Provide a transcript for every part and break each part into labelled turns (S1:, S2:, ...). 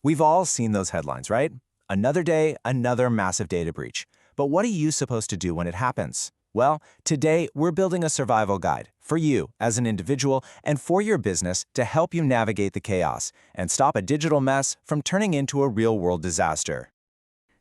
S1: We've all seen those headlines, right? Another day, another massive data breach. But what are you supposed to do when it happens? Well, today we're building a survival guide for you as an individual and for your business to help you navigate the chaos and stop a digital mess from turning into a real-world disaster.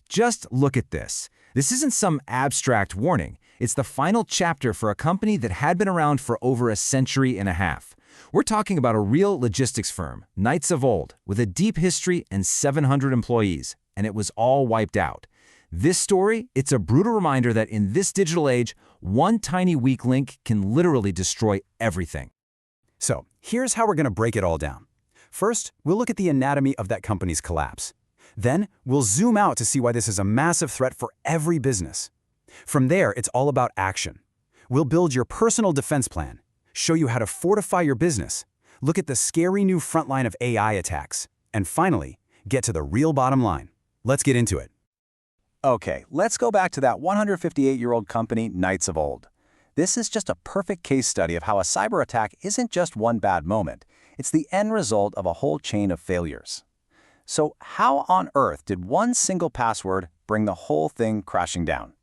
S2: Just look at this. This isn't some abstract warning. It's the final chapter for a company that had been around for over a century and a half. We're talking about a real logistics firm, Knights of Old, with a deep history and 700 employees, and it was all wiped out. This story, it's a brutal reminder that in this digital age, one tiny weak link can literally destroy everything.
S3: So, here's how we're going to break it all down. First, we'll look at the anatomy of that company's collapse. Then, we'll zoom out to see why this is a massive threat for every business. From there, it's all about action. We'll build your personal defense plan, show you how to fortify your business, look at the scary new front line of AI attacks, and finally, get to the real bottom line. Let's get into it.
S1: Okay, let's go back to that 158-year-old company, Knights of Old. This is just a perfect case study of how a cyber attack isn't just one bad moment. It's the end result of a whole chain of failures. So how on earth did one single password bring the whole thing crashing down?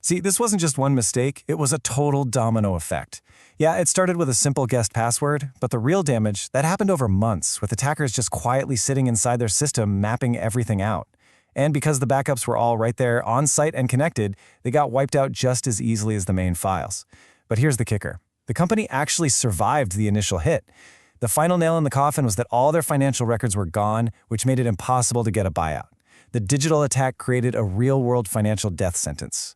S4: See, this wasn't just one mistake, it was a total domino effect. Yeah, it started with a simple guessed password, but the real damage, that happened over months, with attackers just quietly sitting inside their system mapping everything out. And because the backups were all right there on site and connected, they got wiped out just as easily as the main files. But here's the kicker. The company actually survived the initial hit. The final nail in the coffin was that all their financial records were gone, which made it impossible to get a buyout. The digital attack created a real-world financial death sentence.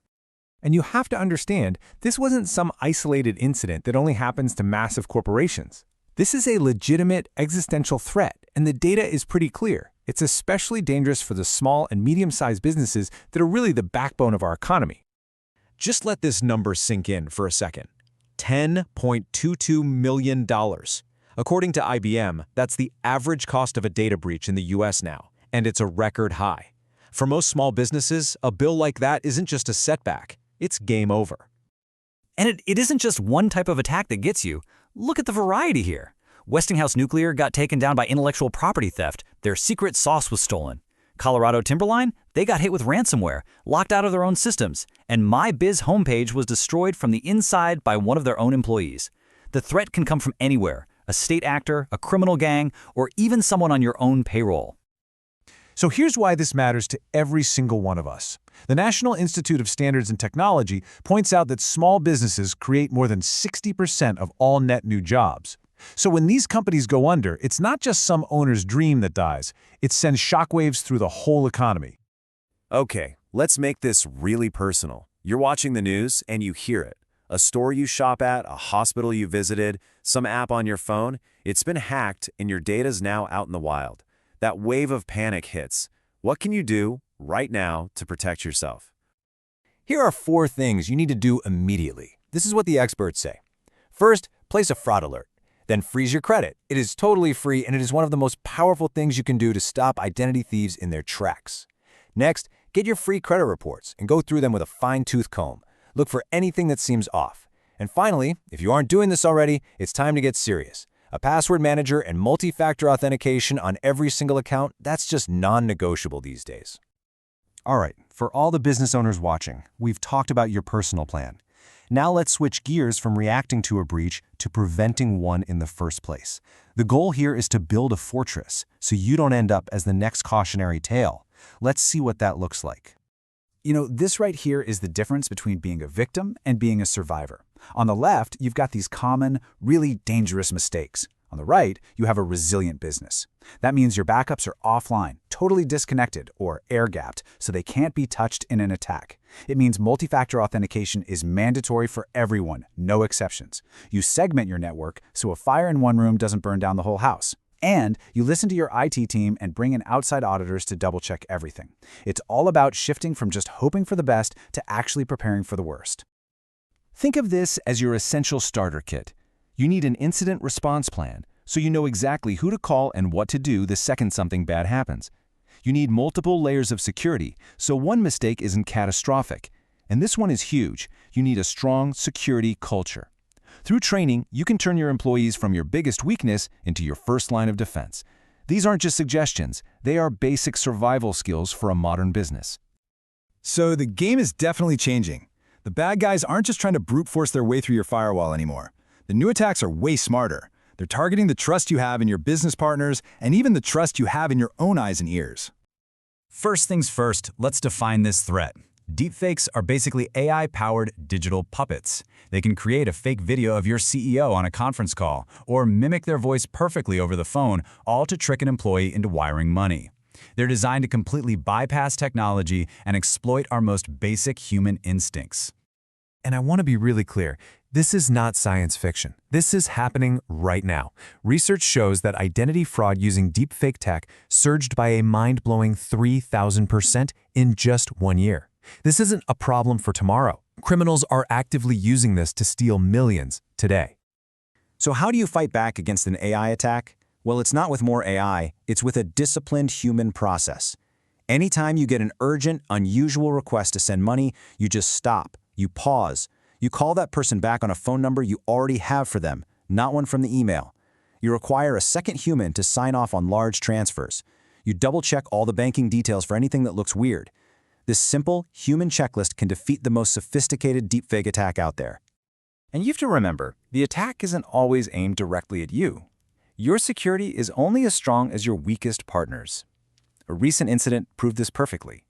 S5: And you have to understand, this wasn't some isolated incident that only happens to massive corporations. This is a legitimate existential threat, and the data is pretty clear. It's especially dangerous for the small and medium-sized businesses that are really the backbone of our economy.
S2: Just let this number sink in for a second. $10.22 million. According to IBM, that's the average cost of a data breach in the US now, and it's a record high. For most small businesses, a bill like that isn't just a setback, it's game over.
S6: And it isn't just one type of attack that gets you. Look at the variety here. Westinghouse Nuclear got taken down by intellectual property theft. Their secret sauce was stolen. Colorado Timberline, they got hit with ransomware, locked out of their own systems. And My Biz homepage was destroyed from the inside by one of their own employees. The threat can come from anywhere, a state actor, a criminal gang, or even someone on your own payroll.
S4: So here's why this matters to every single one of us. The National Institute of Standards and Technology points out that small businesses create more than 60% of all net new jobs. So when these companies go under, it's not just some owner's dream that dies. It sends shockwaves through the whole economy.
S7: Okay, let's make this really personal. You're watching the news and you hear it. A store you shop at, a hospital you visited, some app on your phone, it's been hacked and your data's now out in the wild. That wave of panic hits. What can you do right now to protect yourself?
S1: Here are 4 things you need to do immediately. This is what the experts say. First, place a fraud alert. Then freeze your credit. It is totally free and it is one of the most powerful things you can do to stop identity thieves in their tracks. Next, get your free credit reports and go through them with a fine-tooth comb. Look for anything that seems off. And finally, if you aren't doing this already, it's time to get serious. A password manager and multi-factor authentication on every single account, that's just non-negotiable these days.
S4: All right, for all the business owners watching, we've talked about your personal plan. Now let's switch gears from reacting to a breach to preventing one in the first place. The goal here is to build a fortress, so you don't end up as the next cautionary tale. Let's see what that looks like.
S3: You know, this right here is the difference between being a victim and being a survivor. On the left, you've got these common, really dangerous mistakes. On the right, you have a resilient business. That means your backups are offline, totally disconnected, or air-gapped, so they can't be touched in an attack. It means multi-factor authentication is mandatory for everyone, no exceptions. You segment your network so a fire in one room doesn't burn down the whole house. And you listen to your IT team and bring in outside auditors to double-check everything. It's all about shifting from just hoping for the best to actually preparing for the worst.
S2: Think of this as your essential starter kit. You need an incident response plan, so you know exactly who to call and what to do the second something bad happens. You need multiple layers of security, so one mistake isn't catastrophic. And this one is huge. You need a strong security culture. Through training, you can turn your employees from your biggest weakness into your first line of defense. These aren't just suggestions, they are basic survival skills for a modern business.
S8: So the game is definitely changing. The bad guys aren't just trying to brute force their way through your firewall anymore. The new attacks are way smarter. They're targeting the trust you have in your business partners and even the trust you have in your own eyes and ears.
S3: First things first, let's define this threat. Deepfakes are basically AI-powered digital puppets. They can create a fake video of your CEO on a conference call or mimic their voice perfectly over the phone, all to trick an employee into wiring money. They're designed to completely bypass technology and exploit our most basic human instincts.
S1: And I want to be really clear, this is not science fiction. This is happening right now. Research shows that identity fraud using deepfake tech surged by a mind-blowing 3,000% in just 1 year. This isn't a problem for tomorrow. Criminals are actively using this to steal millions today.
S3: So how do you fight back against an AI attack? Well, it's not with more AI, it's with a disciplined human process. Anytime you get an urgent, unusual request to send money, you just stop, you pause. You call that person back on a phone number you already have for them, not one from the email. You require a second human to sign off on large transfers. You double-check all the banking details for anything that looks weird. This simple, human checklist can defeat the most sophisticated deepfake attack out there.
S2: And you have to remember, the attack isn't always aimed directly at you. Your security is only as strong as your weakest partners. A recent incident proved this perfectly.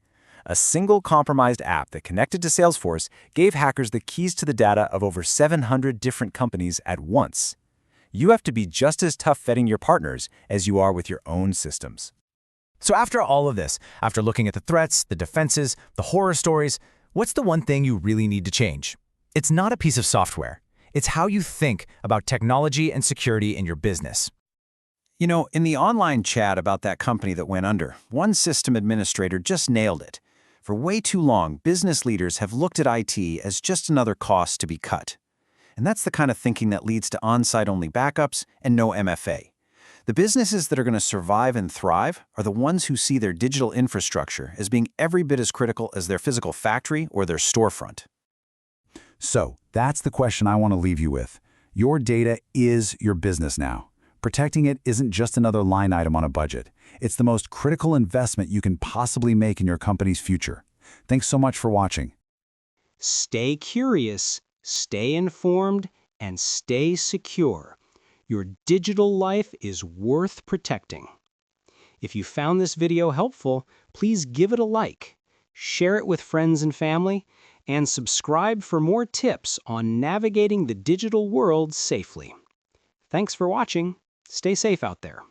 S2: A single compromised app that connected to Salesforce gave hackers the keys to the data of over 700 different companies at once. You have to be just as tough vetting your partners as you are with your own systems.
S1: So after all of this, after looking at the threats, the defenses, the horror stories, what's the one thing you really need to change? It's not a piece of software. It's how you think about technology and security in your business.
S3: You know, in the online chat about that company that went under, one system administrator just nailed it. For way too long, business leaders have looked at IT as just another cost to be cut. And that's the kind of thinking that leads to on-site-only backups and no MFA. The businesses that are going to survive and thrive are the ones who see their digital infrastructure as being every bit as critical as their physical factory or their storefront.
S8: So, that's the question I want to leave you with. Your data is your business now. Protecting it isn't just another line item on a budget. It's the most critical investment you can possibly make in your company's future. Thanks so much for watching.
S9: Stay curious, stay informed, and stay secure. Your digital life is worth protecting. If you found this video helpful, please give it a like, share it with friends and family, and subscribe for more tips on navigating the digital world safely. Thanks for watching. Stay safe out there.